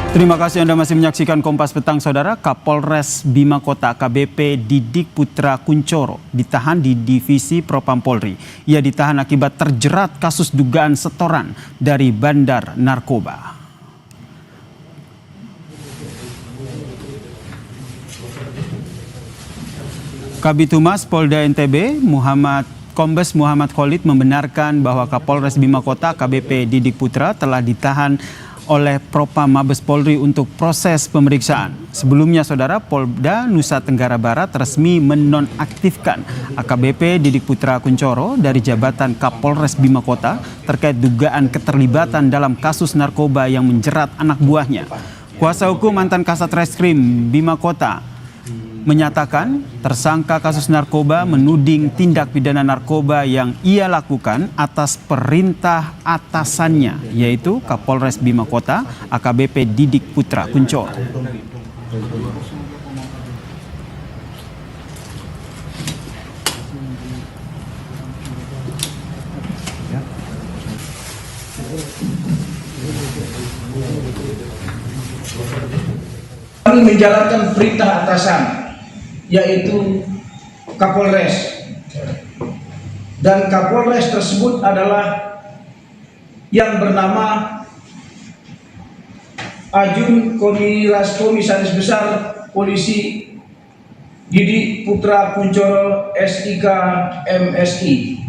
Terima kasih Anda masih menyaksikan Kompas Petang, Saudara. Kapolres Bima Kota AKBP Didik Putra Kuncoro ditahan di Divisi Propam Polri. Ia ditahan akibat terjerat kasus dugaan setoran dari bandar narkoba. Kabid Humas Polda NTB Kombes Muhammad Khalid membenarkan bahwa Kapolres Bima Kota AKBP Didik Putra telah ditahan oleh Propam Mabes Polri untuk proses pemeriksaan. Sebelumnya, Saudara, Polda Nusa Tenggara Barat resmi menonaktifkan AKBP Didik Putra Kuncoro dari jabatan Kapolres Bima Kota terkait dugaan keterlibatan dalam kasus narkoba yang menjerat anak buahnya. Kuasa hukum mantan Kasat Reskrim Bima Kota menyatakan tersangka kasus narkoba menuding tindak pidana narkoba yang ia lakukan atas perintah atasannya, yaitu Kapolres Bima Kota AKBP Didik Putra Kuncoro. Kami menjalankan perintah atasan, yaitu Kapolres, dan Kapolres tersebut adalah yang bernama Ajun Komisaris Besar Polisi Didik Putra Kuncoro SIK MSI.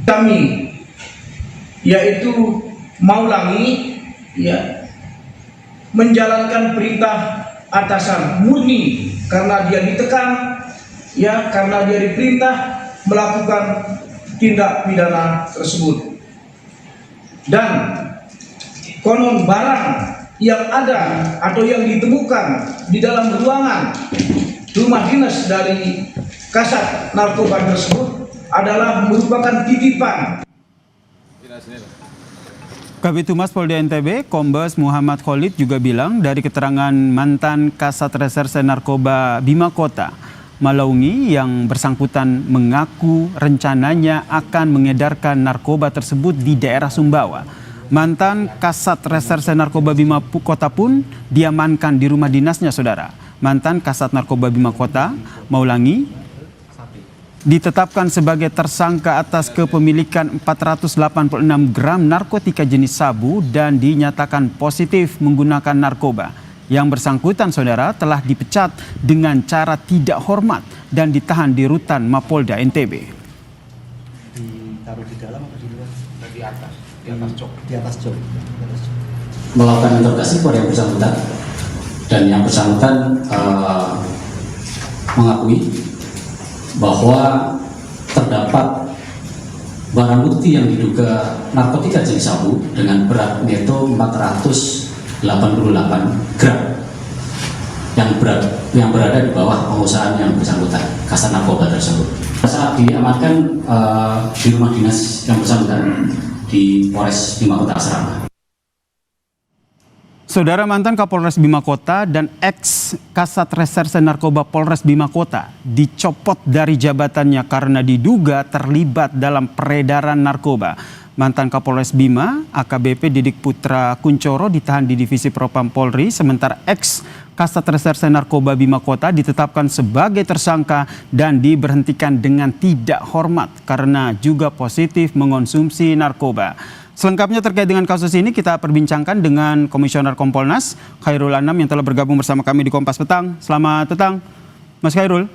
Kami, yaitu Maulangi, menjalankan perintah atasan murni karena dia ditekan, karena dia diperintah melakukan tindak pidana tersebut. Dan konon barang yang ada atau yang ditemukan di dalam ruangan rumah dinas dari Kasat Narkoba tersebut adalah merupakan titipan. Kabid Humas Polda NTB, Kombes Muhammad Khalid juga bilang dari keterangan mantan Kasat Reserse Narkoba Bima Kota, Malaungi, yang bersangkutan mengaku rencananya akan mengedarkan narkoba tersebut di daerah Sumbawa. Mantan Kasat Reserse Narkoba Bima Kota pun diamankan di rumah dinasnya, Saudara. Mantan Kasat Narkoba Bima Kota, Maulangi, ditetapkan sebagai tersangka atas kepemilikan 486 gram narkotika jenis sabu dan dinyatakan positif menggunakan narkoba. Yang bersangkutan, Saudara, telah dipecat dengan cara tidak hormat dan ditahan di rutan Mapolda NTB. Ditaruh di dalam atau di luar? Di atas jok. Di atas jok. Melakukan interogasi kepada yang bersangkutan, dan yang bersangkutan mengakui bahwa terdapat barang bukti yang diduga narkotika jenis sabu dengan berat neto 488 gram yang berada di bawah pengusahaan yang bersangkutan, Kasat Narkoba tersebut. Saat diamankan di rumah dinas yang bersangkutan di Polres Bima Kota Asrama. Saudara, mantan Kapolres Bima Kota dan ex-Kasat Reserse Narkoba Polres Bima Kota dicopot dari jabatannya karena diduga terlibat dalam peredaran narkoba. Mantan Kapolres Bima, AKBP Didik Putra Kuncoro, ditahan di Divisi Propam Polri, sementara ex-Kasat Reserse Narkoba Bima Kota ditetapkan sebagai tersangka dan diberhentikan dengan tidak hormat karena juga positif mengonsumsi narkoba. Selengkapnya terkait dengan kasus ini kita perbincangkan dengan Komisioner Kompolnas Khairul Anam yang telah bergabung bersama kami di Kompas Petang. Selamat petang, Mas Khairul.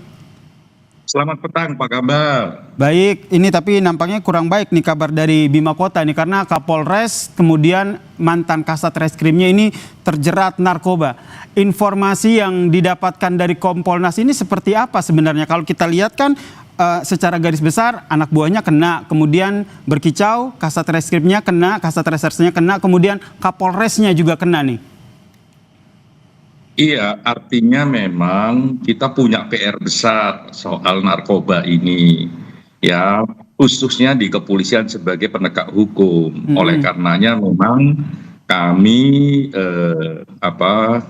Selamat petang, Pak kabar? Baik, ini tapi nampaknya kurang baik nih kabar dari Bima Kota nih, karena Kapolres kemudian mantan Kasat Reskrimnya ini terjerat narkoba. Informasi yang didapatkan dari Kompolnas ini seperti apa sebenarnya? Kalau kita lihat kan secara garis besar anak buahnya kena, kemudian berkicau, Kasat Reskrimnya kena, Kasat Resersenya kena, kemudian Kapolresnya juga kena nih. Iya, artinya memang kita punya PR besar soal narkoba ini, ya, khususnya di kepolisian sebagai penegak hukum. Oleh karenanya memang kami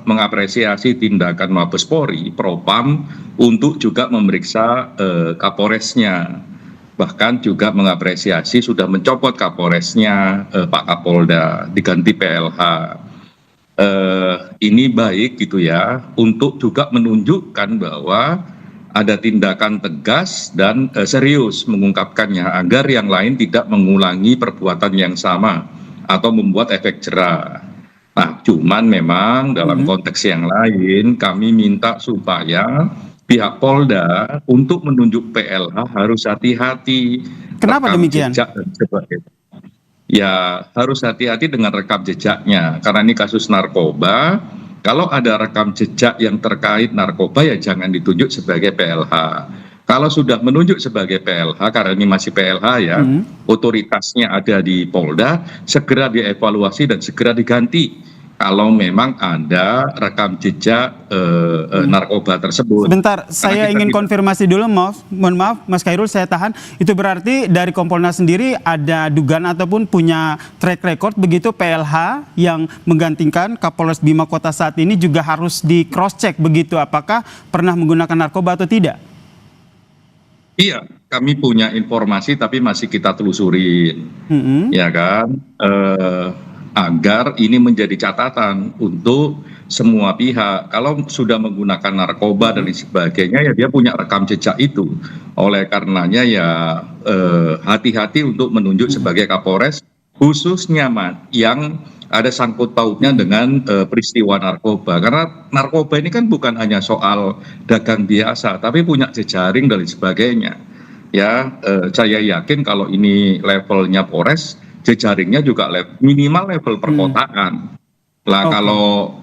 mengapresiasi tindakan Mabes Polri, Propam, untuk juga memeriksa Kapolresnya. Bahkan juga mengapresiasi sudah mencopot Kapolresnya, Pak Kapolda, diganti PLH. ini baik gitu ya, untuk juga menunjukkan bahwa ada tindakan tegas dan serius mengungkapkannya agar yang lain tidak mengulangi perbuatan yang sama atau membuat efek jera. Nah, cuman memang dalam konteks yang lain kami minta supaya pihak Polda untuk menunjuk PLH harus hati-hati. Kenapa rekam demikian? jejak dan sebagainya. Ya, harus hati-hati dengan rekam jejaknya karena ini kasus narkoba. Kalau ada rekam jejak yang terkait narkoba ya jangan ditunjuk sebagai PLH. Kalau sudah menunjuk sebagai PLH, karena ini masih PLH ya, otoritasnya ada di Polda, segera dievaluasi dan segera diganti kalau memang ada rekam jejak narkoba tersebut. Sebentar, saya kita ingin tidak- konfirmasi dulu, mohon maaf Mas Khairul, saya tahan. Itu berarti dari Kompolnas sendiri ada dugaan ataupun punya track record begitu PLH yang menggantikan Kapolres Bima Kota saat ini juga harus di cross check begitu, apakah pernah menggunakan narkoba atau tidak? Iya, kami punya informasi tapi masih kita telusurin, ya kan, agar ini menjadi catatan untuk semua pihak. Kalau sudah menggunakan narkoba dan sebagainya, ya dia punya rekam jejak itu. Oleh karenanya ya hati-hati untuk menunjuk sebagai Kapolres, khususnya yang ada sangkut pautnya dengan peristiwa narkoba. Karena narkoba ini kan bukan hanya soal dagang biasa, tapi punya jejaring dan sebagainya. Ya, saya yakin kalau ini levelnya Polres, jejaringnya juga minimal level perkotaan. Lah kalau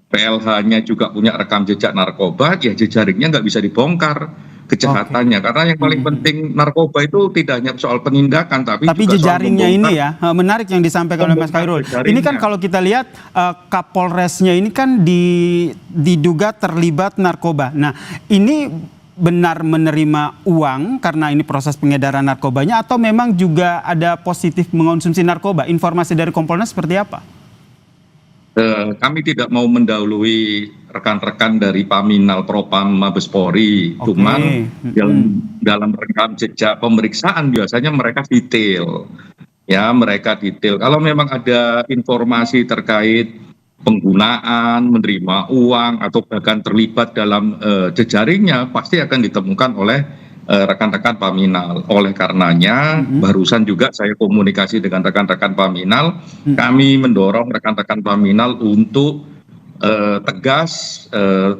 PLH-nya juga punya rekam jejak narkoba, ya jejaringnya nggak bisa dibongkar kejahatannya. Karena yang paling penting narkoba itu tidak hanya soal penindakan, tapi juga jejaringnya soal ini ya, menarik yang disampaikan oleh Mas Khairul. Ini kan kalau kita lihat Kapolresnya ini kan diduga terlibat narkoba. Nah, ini benar menerima uang karena ini proses pengedaran narkobanya atau memang juga ada positif mengonsumsi narkoba? Informasi dari Kompolnas seperti apa? Kami tidak mau mendahului rekan-rekan dari Paminal Propam Mabes Polri, cuman dalam rekam jejak pemeriksaan biasanya mereka detail. Ya, mereka detail. Kalau memang ada informasi terkait penggunaan, menerima uang, atau bahkan terlibat dalam jejaringnya, pasti akan ditemukan oleh rekan-rekan Paminal. Oleh karenanya, barusan juga saya komunikasi dengan rekan-rekan Paminal, kami mendorong rekan-rekan Paminal untuk tegas,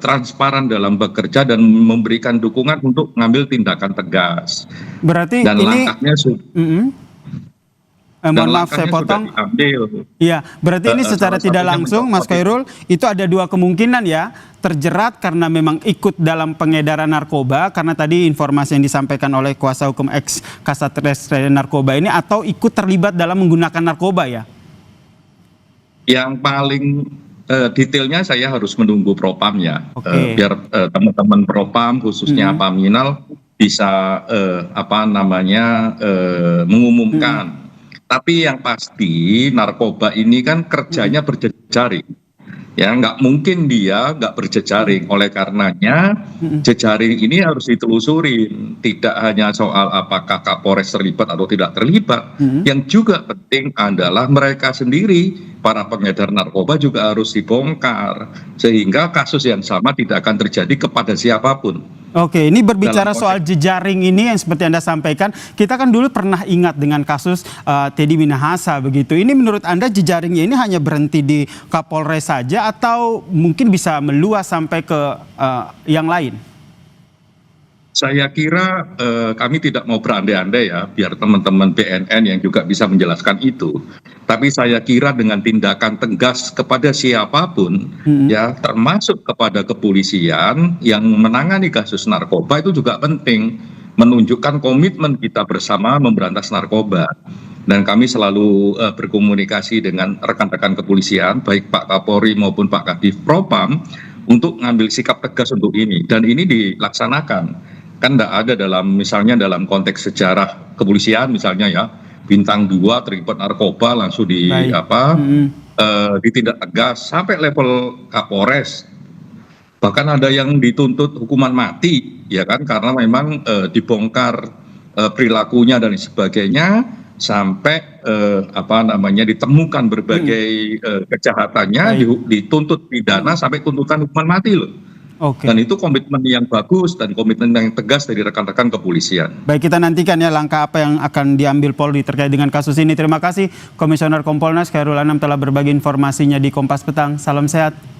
transparan dalam bekerja dan memberikan dukungan untuk mengambil tindakan tegas. Berarti dan ini langkahnya mohon maaf saya potong. Iya, berarti ini secara tidak langsung Mas Khairul itu ada dua kemungkinan ya, terjerat karena memang ikut dalam pengedaran narkoba karena tadi informasi yang disampaikan oleh kuasa hukum ex Kasat Reskrim Narkoba ini, atau ikut terlibat dalam menggunakan narkoba ya. Yang paling detailnya saya harus menunggu Propam ya, biar teman-teman Propam khususnya Paminal bisa mengumumkan. Tapi yang pasti narkoba ini kan kerjanya berjejaring, ya nggak mungkin dia nggak berjejaring. Oleh karenanya jejaring ini harus ditelusurin, tidak hanya soal apakah Kapolres terlibat atau tidak terlibat. Yang juga penting adalah mereka sendiri, para pengedar narkoba juga harus dibongkar sehingga kasus yang sama tidak akan terjadi kepada siapapun. Oke, ini berbicara soal jejaring ini yang seperti Anda sampaikan, kita kan dulu pernah ingat dengan kasus Teddy Minahasa begitu. Ini menurut Anda jejaringnya ini hanya berhenti di Kapolres saja atau mungkin bisa meluas sampai ke yang lain? Saya kira kami tidak mau berandai-andai ya, biar teman-teman BNN yang juga bisa menjelaskan itu. Tapi saya kira dengan tindakan tegas kepada siapapun, ya termasuk kepada kepolisian yang menangani kasus narkoba itu juga penting, menunjukkan komitmen kita bersama memberantas narkoba. Dan kami selalu berkomunikasi dengan rekan-rekan kepolisian, baik Pak Kapolri maupun Pak Kadif Propam, untuk mengambil sikap tegas untuk ini. Dan ini dilaksanakan. Kan tidak ada misalnya dalam konteks sejarah kepolisian misalnya ya, bintang 2 terlibat narkoba langsung ditindak tegas sampai level Kapolres. Bahkan ada yang dituntut hukuman mati ya kan, karena memang dibongkar perilakunya dan sebagainya sampai ditemukan berbagai kejahatannya, dituntut pidana sampai tuntutan hukuman mati loh. Oke. Dan itu komitmen yang bagus dan komitmen yang tegas dari rekan-rekan kepolisian. Baik, kita nantikan ya langkah apa yang akan diambil Polri terkait dengan kasus ini. Terima kasih Komisioner Kompolnas Khairul Anam telah berbagi informasinya di Kompas Petang. Salam sehat.